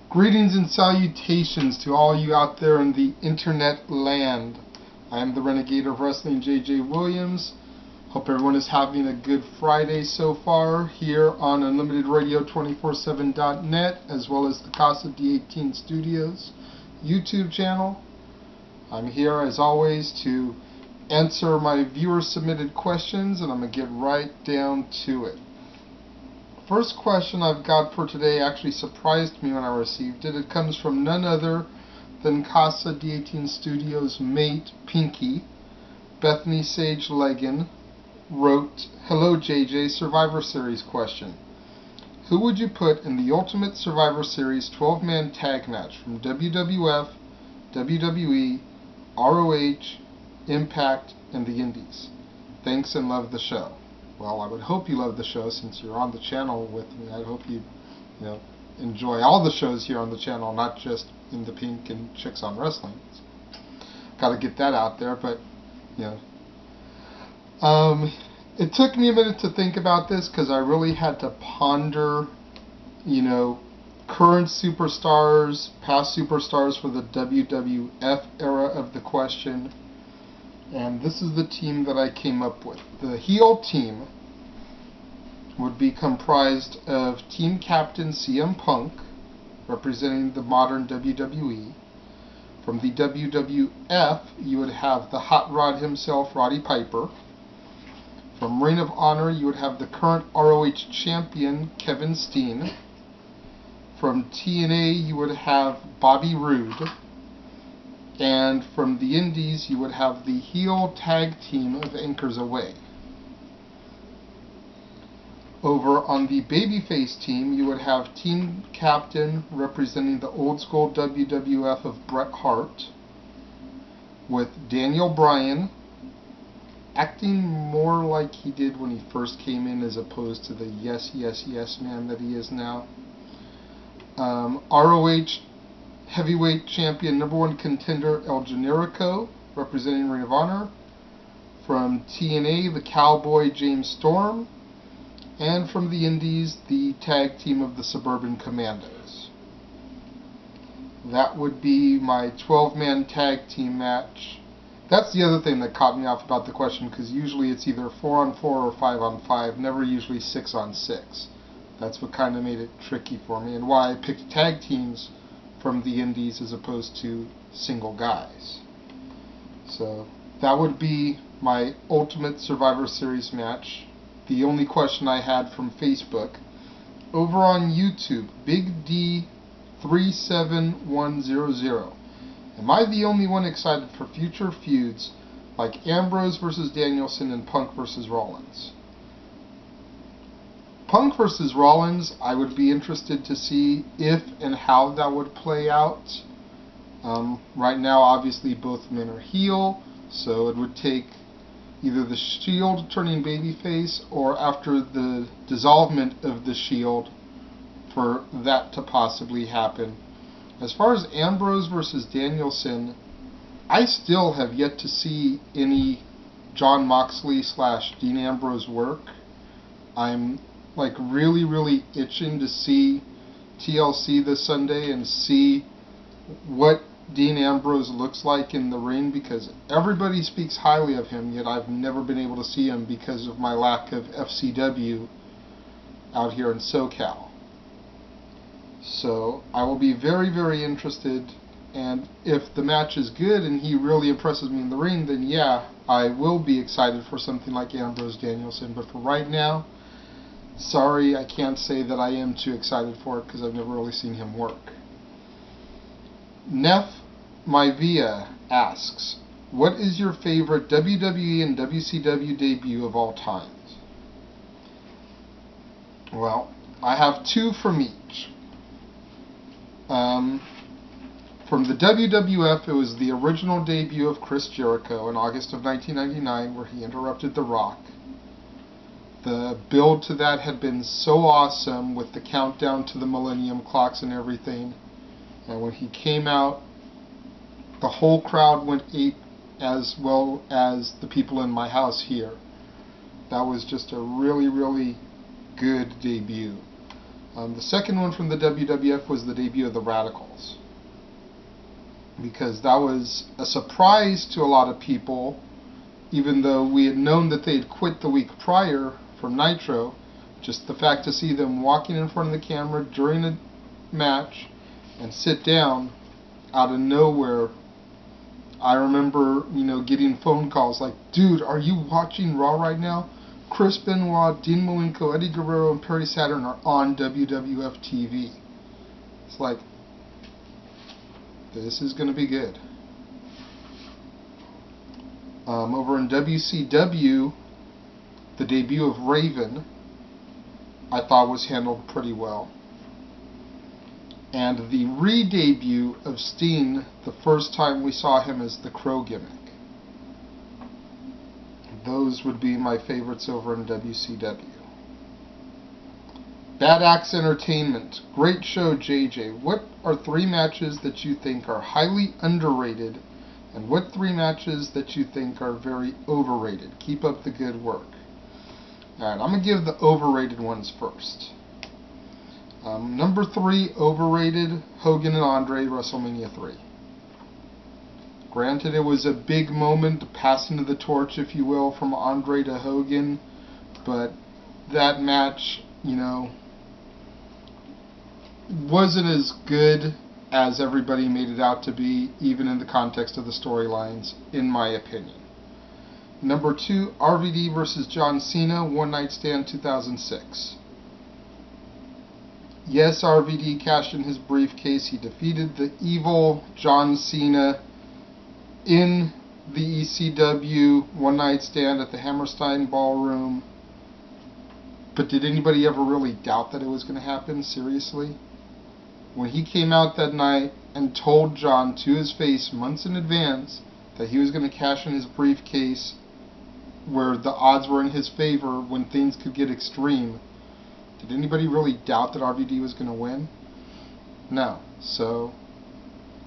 Greetings and salutations to all you out there in the internet land. I am the Renegade of Wrestling, J.J. Williams. Hope everyone is having a good Friday so far here on UnlimitedRadio247.net, as well as the Casa D18 Studios YouTube channel. I'm here as always to answer my viewer submitted questions, and I'm going to get right down to it. First question I've got for today actually surprised me when I received it. It comes from none other than Casa D18 Studios mate Pinky. Bethany Sage Leggin wrote, "Hello JJ, Survivor Series question. Who would you put in the Ultimate Survivor Series 12-man tag match from WWF, WWE, ROH, Impact, and the Indies? Thanks and love the show." Well, I would hope you love the show since you're on the channel with me. I hope you enjoy all the shows here on the channel, not just In the Pink and Chicks on Wrestling. Got to get that out there, but it took me a minute to think about this because I really had to ponder, current superstars, past superstars for the WWF era of the question. And this is the team that I came up with. The heel team would be comprised of team captain CM Punk, representing the modern WWE. From the WWF, you would have the Hot Rod himself, Roddy Piper. From Ring of Honor, you would have the current ROH champion, Kevin Steen. From TNA, you would have Bobby Roode. And from the Indies, you would have the heel tag team of Anchors Away. Over on the babyface team, you would have team captain representing the old school WWF of Bret Hart, with Daniel Bryan acting more like he did when he first came in as opposed to the yes, yes, yes man that he is now. ROH Heavyweight Champion #1 contender El Generico, representing Ring of Honor. From TNA, the Cowboy James Storm. And from the Indies, the tag team of the Suburban Commandos. That would be my 12-man tag team match. That's the other thing that caught me off about the question, because usually it's either 4-on-4 or 5-on-5, never usually 6-on-6. That's what kind of made it tricky for me, and why I picked tag teams from the Indies as opposed to single guys. So that would be my Ultimate Survivor Series match. The only question I had from Facebook. Over on YouTube, Big D37100. Am I the only one excited for future feuds like Ambrose versus Danielson and Punk versus Rollins? Punk versus Rollins, I would be interested to see if and how that would play out. Right now, obviously, both men are heel, so it would take either the Shield turning babyface or after the dissolvement of the Shield for that to possibly happen. As far as Ambrose versus Danielson, I still have yet to see any Jon Moxley / Dean Ambrose work. I'm really itching to see TLC this Sunday and see what Dean Ambrose looks like in the ring, because everybody speaks highly of him, yet I've never been able to see him because of my lack of FCW out here in SoCal. So I will be very interested, and if the match is good and he really impresses me in the ring, then yeah, I will be excited for something like Ambrose Danielson. But for right now, sorry, I can't say that I am too excited for it because I've never really seen him work. Neff Maivia asks, what is your favorite WWE and WCW debut of all times? Well, I have two from each. From the WWF, it was the original debut of Chris Jericho in August of 1999, where he interrupted The Rock. The build to that had been so awesome with the countdown to the Millennium Clocks and everything. And when he came out, the whole crowd went ape, as well as the people in my house here. That was just a really good debut. The second one from the WWF was the debut of the Radicals, because that was a surprise to a lot of people, even though we had known that they had quit the week prior from Nitro. Just the fact to see them walking in front of the camera during a match and sit down out of nowhere. I remember, getting phone calls like, dude, are you watching Raw right now? Chris Benoit, Dean Malenko, Eddie Guerrero, and Perry Saturn are on WWF TV. It's like, this is going to be good. Over in WCW, the debut of Raven, I thought was handled pretty well. And the re-debut of Steen, the first time we saw him as the Crow gimmick. Those would be my favorites over in WCW. Bad Axe Entertainment. Great show, JJ. What are 3 matches that you think are highly underrated, and what 3 matches that you think are very overrated? Keep up the good work. Alright, I'm going to give the overrated ones first. Number 3, overrated, Hogan and Andre, WrestleMania 3. Granted, it was a big moment, passing of the torch, if you will, from Andre to Hogan, but that match, wasn't as good as everybody made it out to be, even in the context of the storylines, in my opinion. Number 2, RVD versus John Cena, One Night Stand 2006. Yes, RVD cashed in his briefcase. He defeated the evil John Cena in the ECW One Night Stand at the Hammerstein Ballroom. But did anybody ever really doubt that it was going to happen? Seriously? When he came out that night and told John to his face months in advance that he was going to cash in his briefcase where the odds were in his favor when things could get extreme, did anybody really doubt that RVD was going to win? No. So,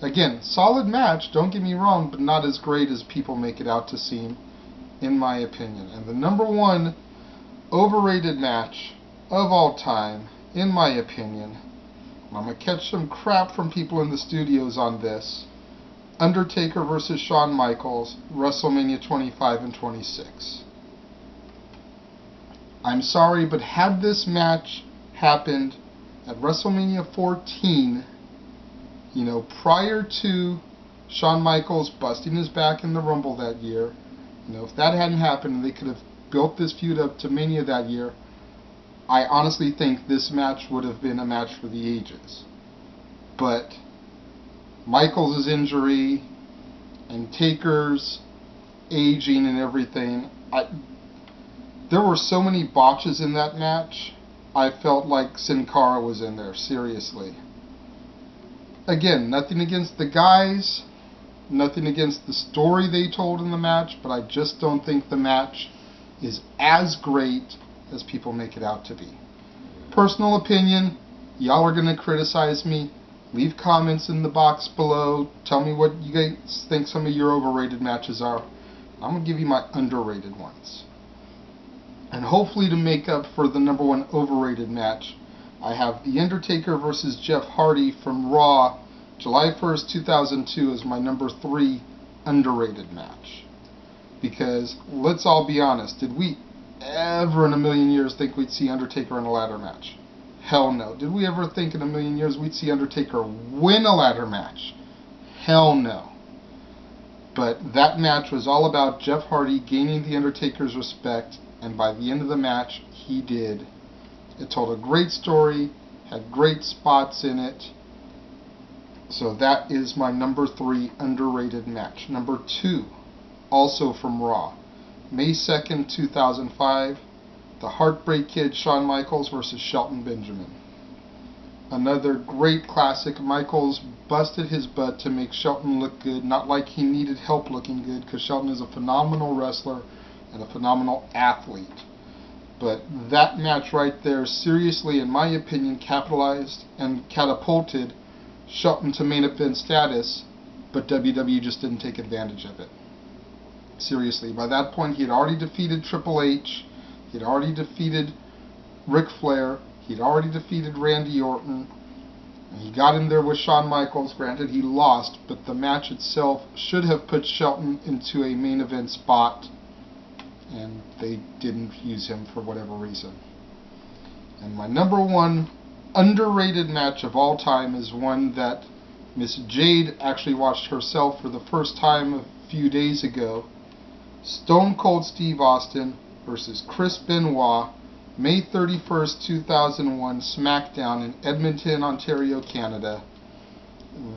again, solid match, don't get me wrong, but not as great as people make it out to seem, in my opinion. And the number 1 overrated match of all time, in my opinion, I'm going to catch some crap from people in the studios on this, Undertaker versus Shawn Michaels, WrestleMania 25 and 26. I'm sorry, but had this match happened at WrestleMania 14, prior to Shawn Michaels busting his back in the Rumble that year, if that hadn't happened and they could have built this feud up to Mania that year, I honestly think this match would have been a match for the ages. But Michaels' injury and Taker's aging and everything, there were so many botches in that match, I felt like Sin Cara was in there, seriously. Again, nothing against the guys, nothing against the story they told in the match, but I just don't think the match is as great as people make it out to be. Personal opinion, y'all are going to criticize me. Leave comments in the box below. Tell me what you guys think some of your overrated matches are. I'm going to give you my underrated ones. And hopefully to make up for the number 1 overrated match, I have The Undertaker versus Jeff Hardy from Raw, July 1st, 2002 as my number 3 underrated match. Because, let's all be honest, did we ever in a million years think we'd see Undertaker in a ladder match? Hell no. Did we ever think in a million years we'd see Undertaker win a ladder match? Hell no. But that match was all about Jeff Hardy gaining The Undertaker's respect, and by the end of the match, he did. It told a great story, had great spots in it. So that is my number 3 underrated match. Number 2, also from Raw, May 2nd, 2005, the Heartbreak Kid Shawn Michaels versus Shelton Benjamin. Another great classic. Michaels busted his butt to make Shelton look good, not like he needed help looking good, because Shelton is a phenomenal wrestler and a phenomenal athlete. But that match right there, seriously, in my opinion, capitalized and catapulted Shelton to main event status, but WWE just didn't take advantage of it. Seriously, by that point he had already defeated Triple H, he had already defeated Ric Flair, He'd already defeated Randy Orton. He got in there with Shawn Michaels. Granted, he lost, but the match itself should have put Shelton into a main event spot, and they didn't use him for whatever reason. And my number one underrated match of all time is one that Miss Jade actually watched herself for the first time a few days ago. Stone Cold Steve Austin versus Chris Benoit, May 31st, 2001, SmackDown in Edmonton, Ontario, Canada.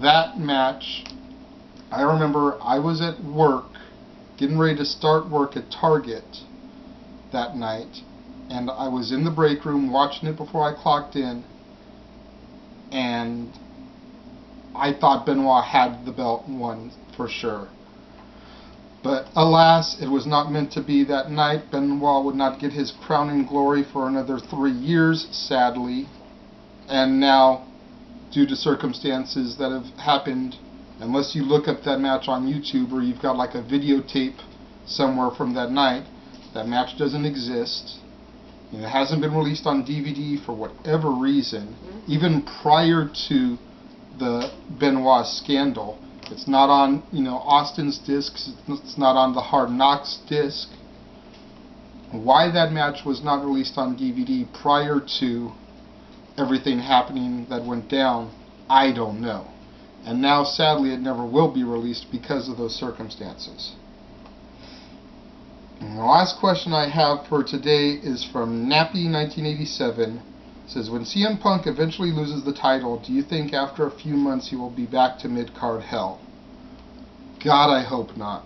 That match, I remember I was at work, getting ready to start work at Target that night, and I was in the break room watching it before I clocked in, and I thought Benoit had the belt and won for sure. But alas, it was not meant to be that night. Benoit would not get his crowning glory for another 3 years, sadly. And now, due to circumstances that have happened, unless you look up that match on YouTube or you've got like a videotape somewhere from that night, that match doesn't exist. And it hasn't been released on DVD for whatever reason, even prior to the Benoit scandal. It's not on, Austin's discs. It's not on the Hard Knocks disc. Why that match was not released on DVD prior to everything happening that went down, I don't know. And now, sadly, it never will be released because of those circumstances. And the last question I have for today is from Nappy1987. It says, when CM Punk eventually loses the title, do you think after a few months he will be back to mid-card hell? God, I hope not.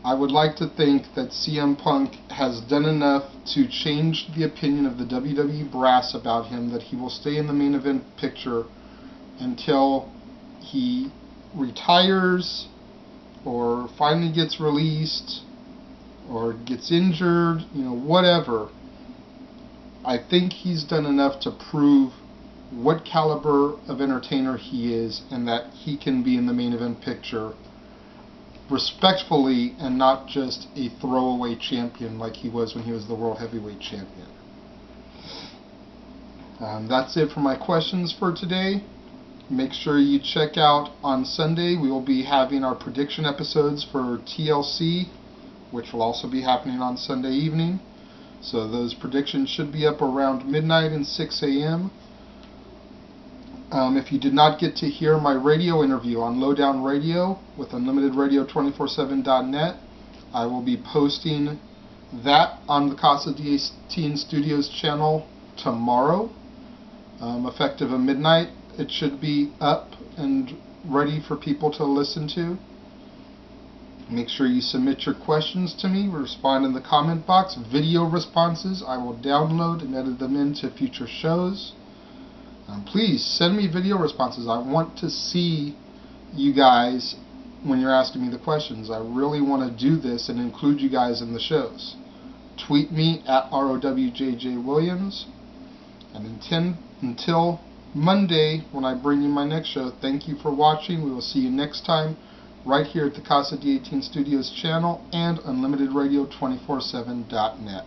I would like to think that CM Punk has done enough to change the opinion of the WWE brass about him that he will stay in the main event picture until he retires or finally gets released or gets injured, whatever. I think he's done enough to prove what caliber of entertainer he is and that he can be in the main event picture respectfully and not just a throwaway champion like he was when he was the World Heavyweight Champion. That's it for my questions for today. Make sure you check out on Sunday. We will be having our prediction episodes for TLC, which will also be happening on Sunday evening. So those predictions should be up around midnight and 6 a.m. If you did not get to hear my radio interview on Lowdown Radio with UnlimitedRadio247.net, I will be posting that on the Casa D18 Studios channel tomorrow, effective at midnight. It should be up and ready for people to listen to. Make sure you submit your questions to me. Respond in the comment box. Video responses, I will download and edit them into future shows. Please send me video responses. I want to see you guys when you're asking me the questions. I really want to do this and include you guys in the shows. Tweet me at ROWJJWilliams. And until Monday, when I bring you my next show, thank you for watching. We will see you next time right here at the Casa D18 Studios channel and UnlimitedRadio247.net.